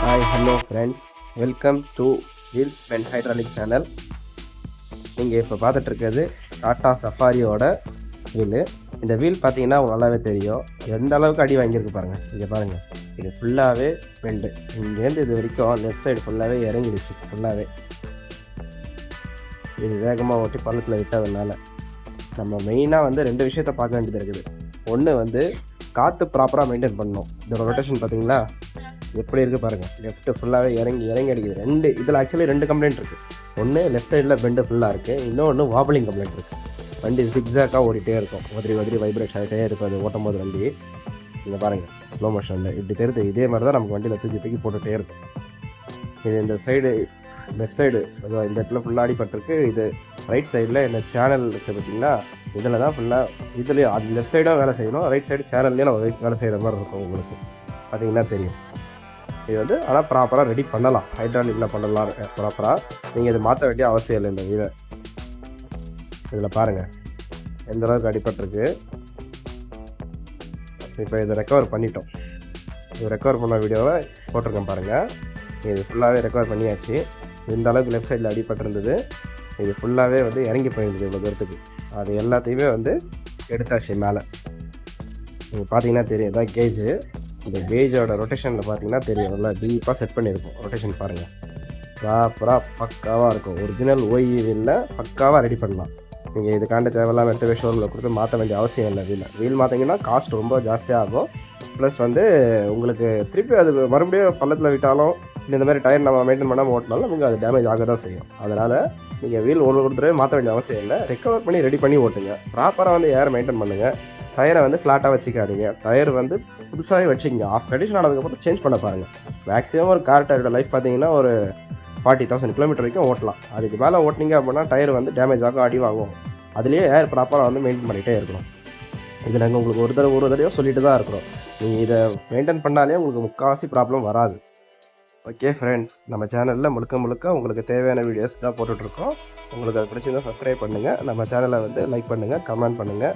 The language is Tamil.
Hi, hello friends. Welcome to Wheels and Hydraulic channel. நீங்கள் இப்போ பார்த்துட்டு இருக்கிறது டாட்டா சஃபாரியோட வீலு. இந்த வீல் பார்த்தீங்கன்னா நல்லாவே தெரியும் எந்த அளவுக்கு அடி வாங்கியிருக்கு பாருங்கள். இங்கே பாருங்கள், இது ஃபுல்லாகவே பெண்டு. இங்கேருந்து இது வரைக்கும் லெஃப்ட் சைடு ஃபுல்லாகவே இறங்கிடுச்சு. ஃபுல்லாகவே இது வேகமாக ஓட்டி பள்ளத்தில் விட்டதுனால நம்ம மெயினாக வந்து ரெண்டு விஷயத்த பார்க்க வேண்டியது இருக்குது. ஒன்று வந்து காற்று ப்ராப்பராக மெயின்டைன் பண்ணணும். இதோட ரொட்டேஷன் பார்த்தீங்களா எப்படி இருக்குது பாருங்கள். லெஃப்ட்டு ஃபுல்லாகவே இறங்கி அடிக்குது. இதில் ஆக்சுவலி ரெண்டு கம்ப்ளைண்ட் இருக்குது. ஒன்று லெஃப்ட் சைடில் பெண்டு ஃபுல்லாக இருக்குது, இன்னொன்று வாபலிங் கம்ப்ளைண்ட் இருக்குது. வண்டி ஜிக்ஸாக்காக ஓடிட்டே இருக்கும், உதிரி வைப்ரேட் ஆகிட்டே இருக்கும். அது ஓட்டும் போது வண்டி இங்கே பாருங்கள் ஸ்லோ மோஷனில் இப்படி தெரியுது. இதே மாதிரி தான் நமக்கு வண்டியில் தூக்கி போட்டுகிட்டே இருக்கும். இது இந்த சைடு லெஃப்ட் சைடு இந்த இடத்துல ஃபுல்லாக அடிபட்டிருக்கு. இது ரைட் சைடில் இந்த சேனல் இருக்குது பார்த்திங்கன்னா, இதில் தான் ஃபுல்லாக இதுலேயும் அது லெஃப்ட் சைடாக வேலை செய்யணும், ரைட் சைடு சேனல்லேயும் நம்ம வேலை செய்கிற மாதிரி இருக்கும். உங்களுக்கு பார்த்திங்கன்னா தெரியும். இது வந்து ஆனால் ப்ராப்பராக ரெடி பண்ணலாம், ஹைட்ராலிக்கில் பண்ணலாம் ப்ராப்பராக. நீங்கள் இது மாற்ற வேண்டிய அவசியம் இல்லை. இந்த வீலை இதில் பாருங்கள் எந்த அளவுக்கு அடிபட்டிருக்கு. இப்போ இதை ரெக்கவர் பண்ணிட்டோம். இது ரெக்கவர் பண்ண வீடியோவை போட்டிருக்கேன் பாருங்கள். இது ஃபுல்லாகவே ரெக்கவர் பண்ணியாச்சு. இந்த அளவுக்கு லெஃப்ட் சைடில் அடிபட்டிருந்தது. இது ஃபுல்லாகவே வந்து இறங்கி போயிருந்தது இவ்வளோ தூரத்துக்கு. அது எல்லாத்தையுமே வந்து எடுத்தாச்சு மேலே. நீங்கள் பார்த்தீங்கன்னா தெரியும், இதான் கேஜு. இந்த கேஜோட ரொட்டேஷனில் பார்த்தீங்கன்னா தெரியும், நல்லா டீப்பாக செட் பண்ணியிருக்கும். ரொட்டேஷன் பாருங்கள், ப்ராப்பராக பக்காவாக இருக்கும். ஒரிஜினல் ஓய்வில் பக்காவாக ரெடி பண்ணலாம். நீங்கள் இதுக்காண்டி தேவையில்லாமல் எடுத்து ஷோரூமில் கொடுத்து மாற்ற வேண்டிய அவசியம் இல்லை. வீல் மாற்றிங்கன்னா காஸ்ட் ரொம்ப ஜாஸ்தியாக ஆகும். ப்ளஸ் வந்து உங்களுக்கு திருப்பி அது மறுபடியும் பள்ளத்தில் விட்டாலும் இந்த மாதிரி டயர் நம்ம மெயின்டைன் பண்ணாமல் ஓட்டினாலும் நமக்கு அது டேமேஜ் ஆக தான் செய்யும். அதனால் நீங்கள் வீல் ஒன்று மாற்ற வேண்டிய அவசியம் இல்லை. ரெக்கவர் பண்ணி ரெடி பண்ணி ஓட்டுங்க. ப்ராப்பராக வந்து ஏர் மெயின்டைன் பண்ணுங்கள். டயரை வந்து ஃப்ளாட்டாக வச்சுக்காதீங்க. டயர் வந்து புதுசாகவே வச்சுக்கிங்க. ஆஃப் கண்டிஷன் ஆனதுக்கப்புறம் சேஞ்ச் பண்ண பாருங்கள். மேக்ஸிமம் ஒரு கார் டயரோட லைஃப் பார்த்தீங்கன்னா ஒரு 40,000 கிலோமீட்டர் வரைக்கும் ஓட்டலாம். அதுக்கு மேலே ஓட்டினீங்க அப்படின்னா டயர் வந்து டேமேஜ் ஆகும், அடி வாங்கும். அதுலேயே ஏர் ப்ராப்பராக வந்து மெயின்டைன் பண்ணிகிட்டே இருக்கணும். இது நாங்கள் உங்களுக்கு ஒரு தடவையோ சொல்லிட்டு தான் இருக்கிறோம். நீங்கள் இதை மெயின்டைன் பண்ணாலே உங்களுக்கு முக்கால்வாசி ப்ராப்ளம் வராது. ஓகே ஃப்ரெண்ட்ஸ், நம்ம சேனலில் முழுக்க உங்களுக்கு தேவையான வீடியோஸ் தான் போட்டுட்ருக்கோம். உங்களுக்கு அது பிடிச்சிருந்தால் சப்ஸ்கிரைப் பண்ணுங்கள். நம்ம சேனலை வந்து லைக் பண்ணுங்கள், கமெண்ட் பண்ணுங்கள்.